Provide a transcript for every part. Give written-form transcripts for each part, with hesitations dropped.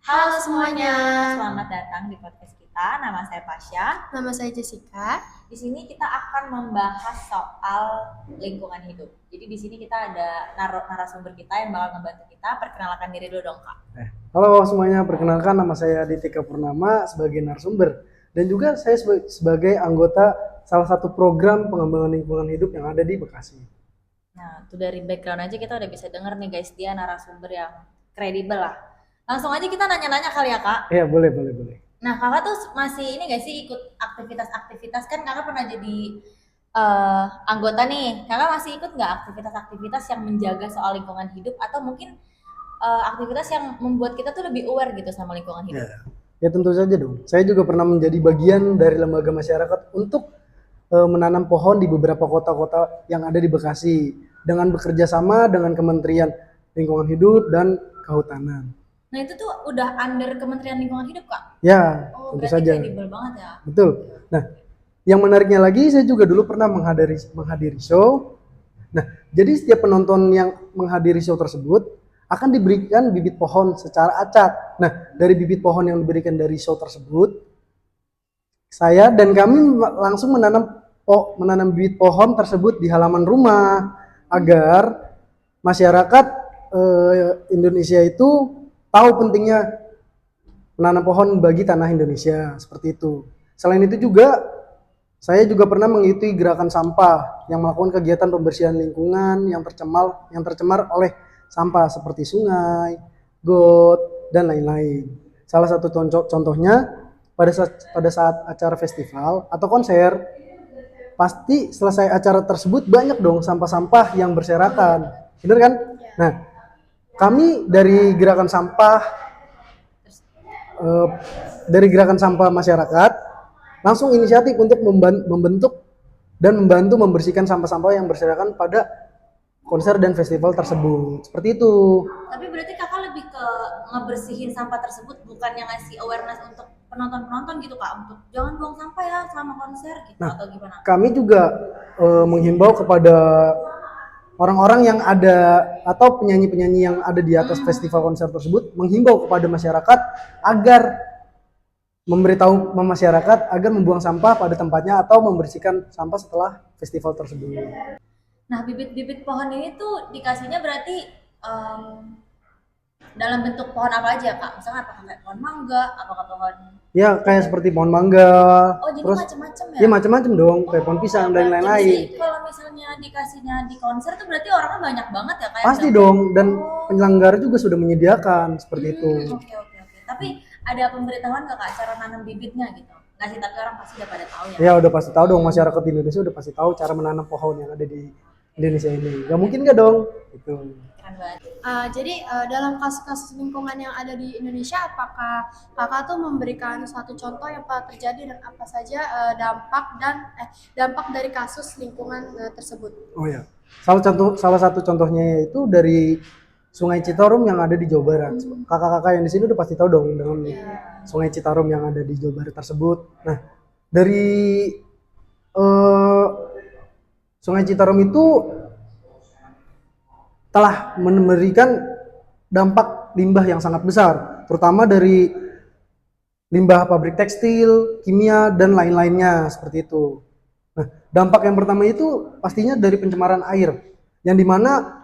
Halo semuanya, Selamat datang di podcast kita. Nama saya Pasha. nama saya Jessica. Di sini kita akan membahas soal lingkungan hidup. Jadi di sini kita ada narasumber kita yang bakal ngebantu kita. Perkenalkan diri dulu dong, Kak. Halo semuanya, perkenalkan nama saya Ditika Purnama sebagai narasumber dan juga saya sebagai anggota salah satu program pengembangan lingkungan hidup yang ada di Bekasi. Nah, itu dari background aja kita udah bisa denger nih guys, dia narasumber yang kredibel lah. Langsung aja kita nanya-nanya kali ya, Kak. Ya, boleh. Nah, Kakak tuh masih ini gak sih ikut aktivitas-aktivitas, kan Kakak pernah jadi anggota nih. Kakak masih ikut nggak aktivitas-aktivitas yang menjaga soal lingkungan hidup atau mungkin aktivitas yang membuat kita tuh lebih aware gitu sama lingkungan hidup? Ya tentu saja dong. Saya juga pernah menjadi bagian dari lembaga masyarakat untuk menanam pohon di beberapa kota-kota yang ada di Bekasi dengan bekerja sama dengan Kementerian Lingkungan Hidup dan Kehutanan. Nah, itu tuh udah under Kementerian Lingkungan Hidup, Kak? Ya, Oh, tentu berarti saja. kredibel banget ya. Betul. Nah, yang menariknya lagi, saya juga dulu pernah menghadiri show. Nah, jadi setiap penonton yang menghadiri show tersebut akan diberikan bibit pohon secara acak. Nah, dari bibit pohon yang diberikan dari show tersebut, saya dan kami langsung menanam bibit pohon tersebut di halaman rumah agar masyarakat Indonesia itu tahu pentingnya menanam pohon bagi tanah Indonesia, seperti itu. Selain itu juga saya juga pernah mengikuti gerakan sampah yang melakukan kegiatan pembersihan lingkungan yang tercemar oleh sampah seperti sungai, got, dan lain-lain. Salah satu contohnya pada saat acara festival atau konser, pasti selesai acara tersebut banyak dong sampah-sampah yang berserakan. Bener kan? Nah, kami eh, dari gerakan sampah masyarakat langsung inisiatif untuk membentuk dan membantu membersihkan sampah-sampah yang berserakan pada konser dan festival tersebut. Seperti itu. Tapi berarti Kakak lebih ke ngebersihin sampah tersebut, bukan yang ngasih awareness untuk penonton-penonton gitu, Kak, untuk jangan buang sampah ya selama konser gitu, Nah, atau gimana? kami juga menghimbau kepada orang-orang yang ada atau penyanyi-penyanyi yang ada di atas festival konser tersebut, menghimbau kepada masyarakat agar memberitahu masyarakat agar membuang sampah pada tempatnya atau membersihkan sampah setelah festival tersebut. Nah, bibit-bibit pohon ini tuh dikasihnya berarti dalam bentuk pohon apa aja, Kak? Misalnya apakah kayak pohon mangga, apakah pohon... Ya kayak seperti pohon mangga, Oh, jadi terus macam-macam ya? ya macam-macam dong, kayak pohon pisang dan Jadi lain-lain. kalau misalnya dikasihnya di konser tuh berarti orangnya banyak banget ya, kayak Pasti dong, dan penyelenggara juga sudah menyediakan seperti itu. Oke. Tapi ada pemberitahuan nggak, Kak, cara nanam bibitnya gitu? Nggak sih, tapi orang pasti udah pada tahu ya. Ya udah pasti tahu dong, masyarakat Indonesia udah pasti tahu cara menanam pohon yang ada di Indonesia ini. Gak mungkin gak dong? Itu. Keren banget. Jadi dalam kasus-kasus lingkungan yang ada di Indonesia, apakah kakak tuh memberikan suatu contoh yang pernah terjadi dan apa saja dampak dari kasus lingkungan tersebut? Oh ya. Salah satu contohnya itu dari Sungai Citarum yang ada di Jawa Barat. Kakak-kakak yang di sini udah pasti tahu dong dengan Sungai Citarum yang ada di Jawa Barat tersebut. Nah, dari eh, Sungai Citarum itu telah memberikan dampak limbah yang sangat besar, terutama dari limbah pabrik tekstil, kimia, dan lain-lainnya seperti itu. Nah, dampak yang pertama itu pastinya dari pencemaran air, yang dimana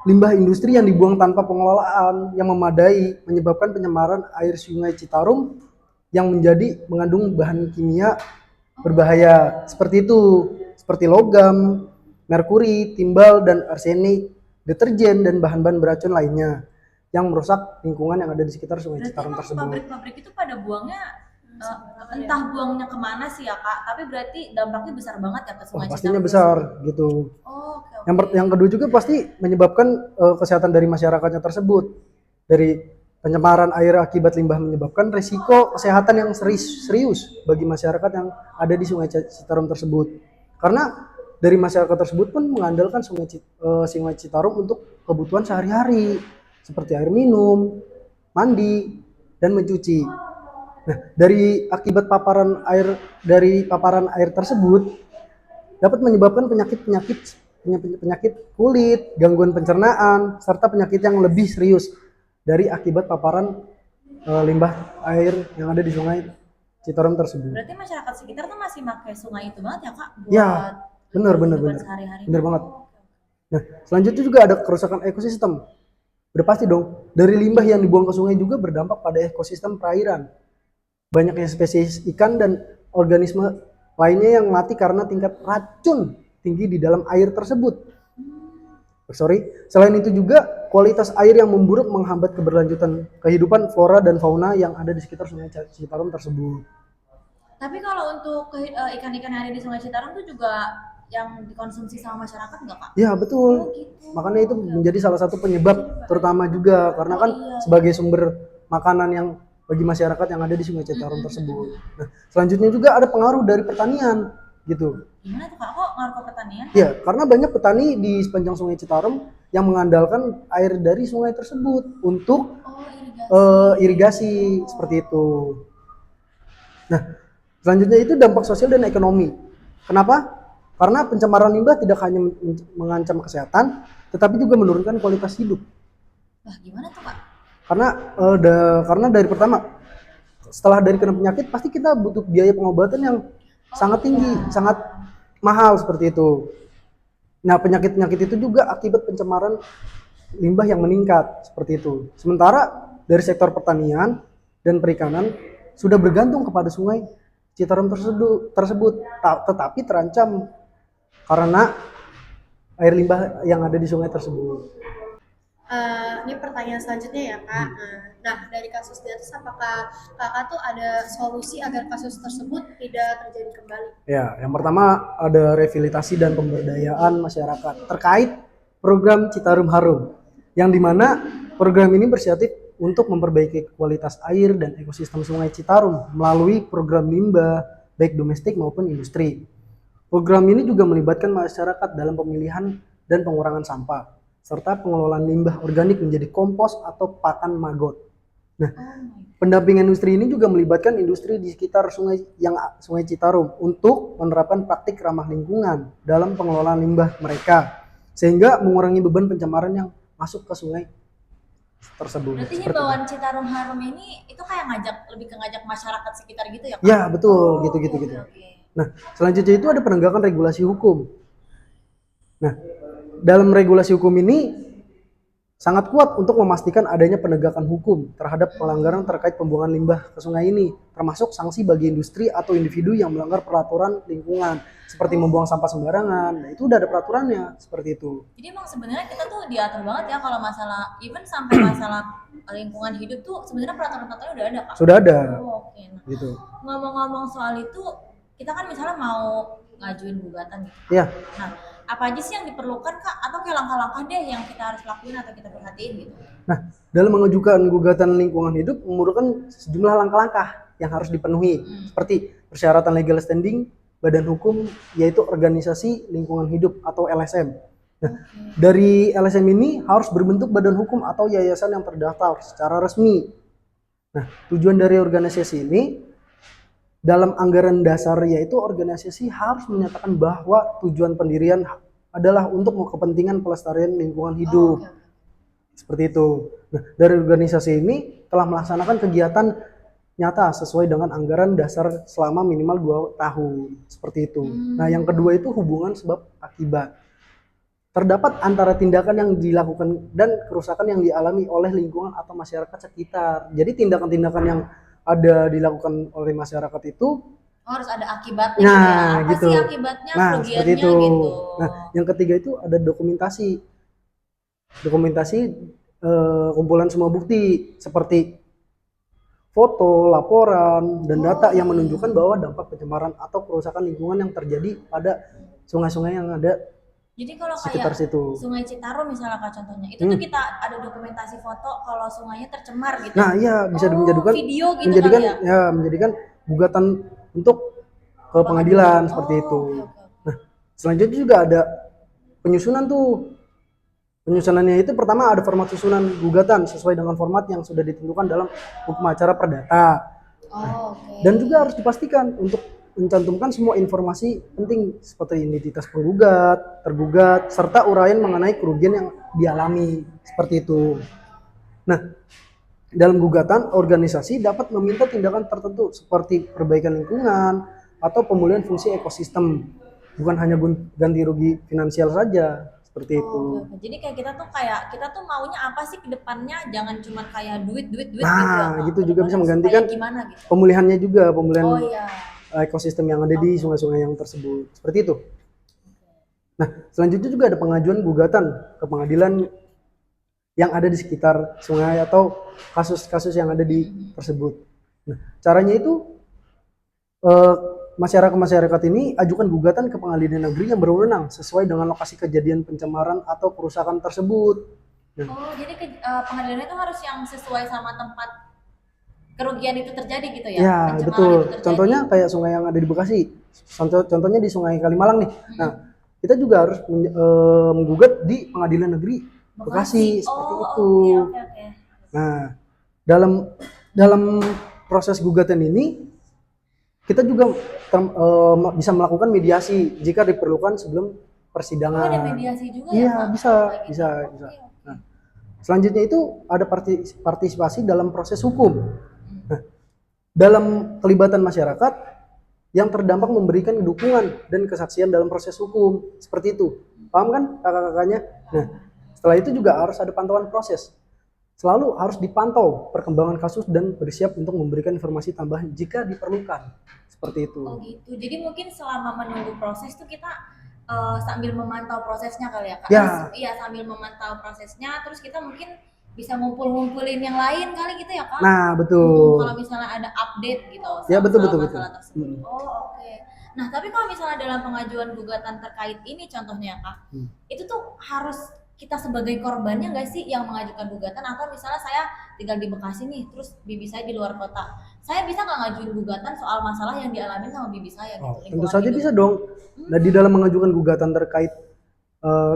limbah industri yang dibuang tanpa pengelolaan yang memadai menyebabkan pencemaran air Sungai Citarum yang mengandung bahan kimia berbahaya seperti itu, seperti logam, merkuri, timbal, dan arsenik, deterjen, dan bahan-bahan beracun lainnya yang merusak lingkungan yang ada di sekitar Sungai Citarum tersebut. Pabrik-pabrik itu pada buangnya entah buangnya kemana sih ya, Kak, tapi berarti dampaknya besar banget ya ke Sungai Citarum. Pastinya besar gitu. Yang kedua juga pasti menyebabkan kesehatan dari masyarakatnya tersebut. Dari pencemaran air akibat limbah menyebabkan resiko kesehatan yang serius bagi masyarakat yang ada di Sungai Citarum tersebut. Karena dari masyarakat tersebut pun mengandalkan Sungai Citarum untuk kebutuhan sehari-hari seperti air minum, mandi, dan mencuci. Nah, dari akibat paparan air tersebut dapat menyebabkan penyakit kulit, gangguan pencernaan, serta penyakit yang lebih serius dari akibat paparan limbah air yang ada di Sungai Citarum tersebut. Berarti masyarakat sekitar tuh masih pakai sungai itu banget ya kak buat Ya, benar kehidupan sehari-hari. benar banget. Oh, oke. Nah, selanjutnya juga ada kerusakan ekosistem. Udah pasti dong, dari limbah yang dibuang ke sungai juga berdampak pada ekosistem perairan. Banyaknya spesies ikan dan organisme lainnya yang mati karena tingkat racun tinggi di dalam air tersebut. Selain itu juga kualitas air yang memburuk menghambat keberlanjutan kehidupan flora dan fauna yang ada di sekitar Sungai Citarum tersebut. Tapi kalau untuk ikan-ikan yang ada di Sungai Citarum tuh juga yang dikonsumsi sama masyarakat nggak kak? Ya betul. Oh gitu. Makanya itu menjadi salah satu penyebab terutama juga karena kan iya. sebagai sumber makanan yang bagi masyarakat yang ada di Sungai Citarum tersebut. Nah, selanjutnya juga ada pengaruh dari pertanian gitu. Gimana tuh kak? Kok ngaruh ke pertanian? Ya, karena banyak petani di sepanjang Sungai Citarum yang mengandalkan air dari sungai tersebut untuk Oh irigasi. irigasi seperti itu. Nah, selanjutnya itu dampak sosial dan ekonomi. Kenapa? Karena pencemaran limbah tidak hanya mengancam kesehatan, tetapi juga menurunkan kualitas hidup. Wah gimana tuh kak? Karena dari pertama, setelah dari kena penyakit, pasti kita butuh biaya pengobatan yang sangat tinggi, sangat mahal seperti itu. Nah, penyakit-penyakit itu juga akibat pencemaran limbah yang meningkat seperti itu. Sementara dari sektor pertanian dan perikanan sudah bergantung kepada Sungai Citarum tersebut, tetapi terancam karena air limbah yang ada di sungai tersebut. Ini pertanyaan selanjutnya ya kak. Nah dari kasus di atas apakah kakak tuh ada solusi agar kasus tersebut tidak terjadi kembali? Ya, yang pertama ada rehabilitasi dan pemberdayaan masyarakat terkait program Citarum Harum, yang dimana program ini bersiasat untuk memperbaiki kualitas air dan ekosistem Sungai Citarum melalui program limbah baik domestik maupun industri. Program ini juga melibatkan masyarakat dalam pemilihan dan pengurangan sampah, serta pengelolaan limbah organik menjadi kompos atau pakan maggot. Nah, pendampingan industri ini juga melibatkan industri di sekitar Sungai Citarum untuk menerapkan praktik ramah lingkungan dalam pengelolaan limbah mereka, sehingga mengurangi beban pencemaran yang masuk ke sungai tersebut. Berarti himbauan Citarum Harum ini itu kayak lebih ke ngajak masyarakat sekitar gitu ya kak? Ya, betul, Oh, gitu. oke. Nah, selanjutnya itu ada penegakan regulasi hukum. Nah, dalam regulasi hukum ini sangat kuat untuk memastikan adanya penegakan hukum terhadap pelanggaran terkait pembuangan limbah ke sungai ini, termasuk sanksi bagi industri atau individu yang melanggar peraturan lingkungan, seperti membuang sampah sembarangan. Nah, itu udah ada peraturannya, seperti itu. Jadi emang sebenarnya kita tuh diatur banget ya kalau masalah, even sampai masalah lingkungan hidup tuh sebenarnya peraturan-peraturannya udah ada kak? Sudah ada, Oh, oke. Nah, gitu. ngomong-ngomong soal itu, kita kan misalnya mau ngajuin gugatan gitu. Ya, Nah, apa aja sih yang diperlukan kak? Atau kayak langkah-langkah deh yang kita harus lakuin atau kita perhatiin gitu? nah, dalam mengajukan gugatan lingkungan hidup memerlukan sejumlah langkah-langkah yang harus dipenuhi, seperti persyaratan legal standing badan hukum, yaitu organisasi lingkungan hidup atau LSM. Nah, dari LSM ini harus berbentuk badan hukum atau yayasan yang terdaftar secara resmi. Nah, tujuan dari organisasi ini dalam anggaran dasar, yaitu organisasi harus menyatakan bahwa tujuan pendirian adalah untuk kepentingan pelestarian lingkungan hidup. Oke. Seperti itu. Nah, dari organisasi ini telah melaksanakan kegiatan nyata sesuai dengan anggaran dasar selama minimal 2 tahun. Seperti itu. Nah, yang kedua itu hubungan sebab akibat. Terdapat antara tindakan yang dilakukan dan kerusakan yang dialami oleh lingkungan atau masyarakat sekitar. Jadi tindakan-tindakan yang ada dilakukan oleh masyarakat itu Harus ada akibatnya Nah, gitu ya. Apa gitu. sih akibatnya, Nah, seperti kerugiannya itu. gitu. Nah, yang ketiga itu ada dokumentasi. Dokumentasi kumpulan semua bukti seperti foto, laporan, dan data yang menunjukkan bahwa dampak pencemaran atau kerusakan lingkungan yang terjadi pada sungai-sungai yang ada Jadi kalau sekitar kayak situ. Sungai Citarum misalnya kak contohnya, itu tuh kita ada dokumentasi foto kalau sungainya tercemar gitu. Nah, iya bisa menjadikan video gitu kali ya. menjadikan gugatan untuk ke pengadilan seperti itu. Oke. Nah, selanjutnya juga ada penyusunan tuh. Penyusunannya itu pertama ada format susunan gugatan sesuai dengan format yang sudah ditentukan dalam hukum acara perdata. Oke. Dan juga harus dipastikan untuk mencantumkan semua informasi penting seperti identitas penggugat, tergugat, serta uraian mengenai kerugian yang dialami seperti itu. Nah, Dalam gugatan, organisasi dapat meminta tindakan tertentu seperti perbaikan lingkungan atau pemulihan fungsi ekosistem, bukan hanya ganti rugi finansial saja, seperti Oh, itu. oke. Jadi kayak kita tuh maunya apa sih ke depannya? Jangan cuma kayak duit duit duit gitu ya, Nah, Kak. gitu Ke juga bisa depannya supaya menggantikan gimana gitu. pemulihannya juga, Oh pemulihan iya. ekosistem yang ada di sungai-sungai yang tersebut. Seperti itu. Nah, selanjutnya juga ada pengajuan gugatan ke pengadilan yang ada di sekitar sungai atau kasus-kasus yang ada di tersebut. Nah, caranya itu eh, masyarakat ini ajukan gugatan ke pengadilan negeri yang berwenang sesuai dengan lokasi kejadian pencemaran atau kerusakan tersebut. Nah, Oh, jadi pengadilannya itu harus yang sesuai sama tempat kerugian itu terjadi gitu ya? ya Pencemaran itu betul. terjadi. Contohnya kayak sungai yang ada di Bekasi. Contohnya di Sungai Kalimalang nih. Nah, kita juga harus menggugat di pengadilan negeri Bekasi seperti Oh, itu. oke. Nah, dalam dalam proses gugatan ini kita juga bisa melakukan mediasi jika diperlukan sebelum Oh, ada persidangan. mediasi juga ya, Iya, Kak? bisa, Kayak gitu. bisa, Oke, bisa. oke. Nah, selanjutnya itu ada partisipasi dalam proses hukum. Nah, dalam kelibatan masyarakat yang terdampak memberikan dukungan dan kesaksian dalam proses hukum. Seperti itu. Paham kan kakak-kakaknya? Nah, setelah itu juga harus ada pantauan proses. Selalu harus dipantau perkembangan kasus dan bersiap untuk memberikan informasi tambahan jika diperlukan. Seperti itu. Oh gitu. Jadi mungkin selama menunggu proses tuh kita sambil memantau prosesnya kali ya, Kak? Ya. Iya, sambil memantau prosesnya, terus kita mungkin bisa ngumpulin yang lain kali gitu ya, Kak? Nah, betul. Kalau misalnya ada update gitu Ya, betul, masalah betul. tersebut. Oh, oke. Nah, tapi kalau misalnya dalam pengajuan gugatan terkait ini contohnya, Kak, itu tuh harus kita sebagai korbannya nggak sih yang mengajukan gugatan, atau misalnya saya tinggal di Bekasi nih, terus bibi saya di luar kota, saya bisa nggak ngajuin gugatan soal masalah yang dialami sama bibi saya gitu? Tentu saja bisa dong. Nah, di dalam mengajukan gugatan terkait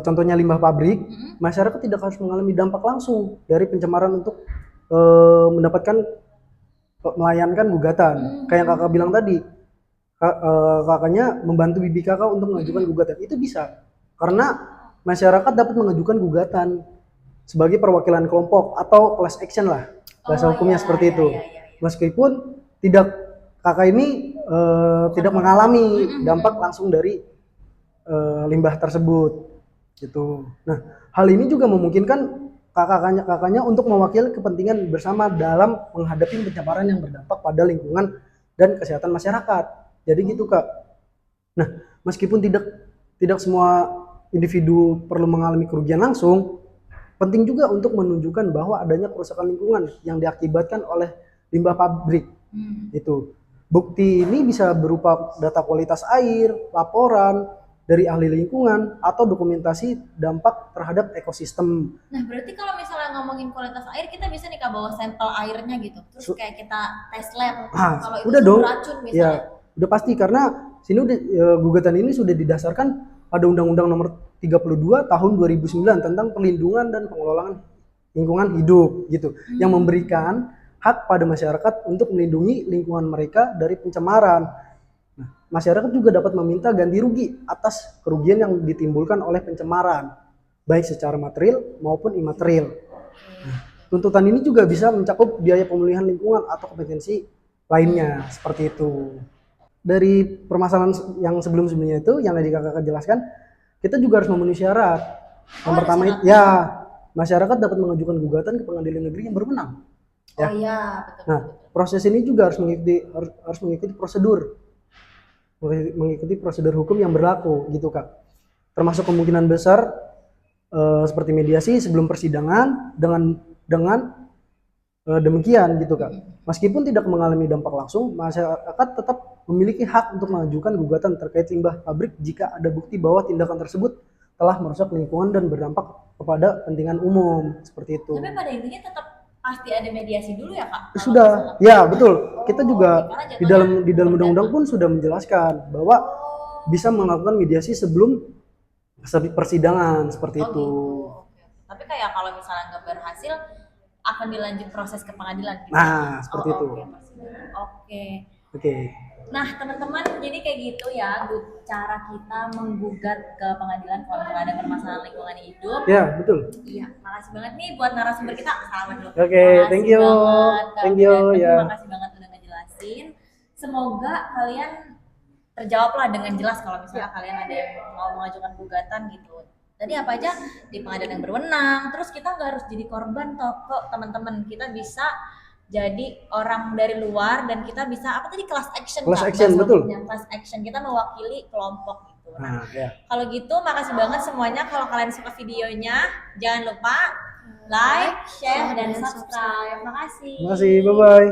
contohnya limbah pabrik, masyarakat tidak harus mengalami dampak langsung dari pencemaran untuk mendapatkan melayangkan gugatan. Kayak yang kakak bilang tadi, kakaknya membantu bibi kakak untuk mengajukan gugatan. Itu bisa. Karena masyarakat dapat mengajukan gugatan sebagai perwakilan kelompok atau class action lah. Bahasa hukumnya seperti itu. Meskipun tidak kakak ini tidak mengalami dampak langsung dari limbah tersebut gitu. Nah, hal ini juga memungkinkan kakaknya untuk mewakili kepentingan bersama dalam menghadapi pencemaran yang berdampak pada lingkungan dan kesehatan masyarakat. Jadi gitu, Kak. Nah, meskipun tidak semua individu perlu mengalami kerugian langsung, penting juga untuk menunjukkan bahwa adanya kerusakan lingkungan yang diakibatkan oleh limbah pabrik. Itu. Bukti ini bisa berupa data kualitas air, laporan dari ahli lingkungan, atau dokumentasi dampak terhadap ekosistem. Nah, berarti kalau misalnya ngomongin kualitas air, kita bisa nih Kak bawa sampel airnya gitu, terus kayak kita tes lab. Kalau itu Udah tuh dong. beracun misalnya. Ya, udah pasti karena sini gugatan ini sudah didasarkan pada Undang-Undang Nomor 32 Tahun 2009 tentang perlindungan dan pengelolaan lingkungan hidup gitu, yang memberikan hak pada masyarakat untuk melindungi lingkungan mereka dari pencemaran. Nah, masyarakat juga dapat meminta ganti rugi atas kerugian yang ditimbulkan oleh pencemaran, baik secara material maupun imaterial. Nah, tuntutan ini juga bisa mencakup biaya pemulihan lingkungan atau kompetensi lainnya, seperti itu. Dari permasalahan yang sebelum-sebelumnya itu, yang tadi kakak jelaskan, kita juga harus memenuhi syarat. Yang pertama itu, ya, masyarakat dapat mengajukan gugatan ke pengadilan negeri yang berwenang. Oh iya, betul. Nah, proses ini juga harus mengikuti prosedur hukum yang berlaku gitu, Kak. Termasuk kemungkinan besar seperti mediasi sebelum persidangan dengan demikian gitu, Kak. Meskipun tidak mengalami dampak langsung, masyarakat tetap memiliki hak untuk mengajukan gugatan terkait limbah pabrik jika ada bukti bahwa tindakan tersebut telah merusak lingkungan dan berdampak kepada kepentingan umum, seperti itu. Tapi pada intinya tetap pasti ada mediasi dulu ya, Kak? Sudah, ya betul. Kita juga di dalam undang-undang pun sudah menjelaskan bahwa bisa melakukan mediasi sebelum persidangan, seperti itu. Gitu. Tapi kayak kalau misalnya nggak berhasil, akan dilanjut proses ke pengadilan gitu. Nah, seperti itu. Oke. Oke. Nah, teman-teman, jadi kayak gitu ya cara kita menggugat ke pengadilan kalau misalnya ada permasalahan lingkungan hidup. Ya, betul. Iya, makasih banget nih buat narasumber kita. Salaman dulu. Oke, thank you. Thank you, ya. Makasih banget udah ngejelasin. Semoga kalian terjawablah dengan jelas kalau misalnya kalian ada yang mau mengajukan gugatan gitu. Tadi apa aja di pengadilan yang berwenang. Terus kita nggak harus jadi korban kok, teman-teman. Kita bisa jadi orang dari luar dan kita bisa apa tadi class action, Class action, betul. Class action, kita mewakili kelompok gitu. Nah, ya. Kalau gitu makasih banget semuanya. Kalau kalian suka videonya jangan lupa like, share, dan subscribe. Makasih. Terima kasih, bye bye.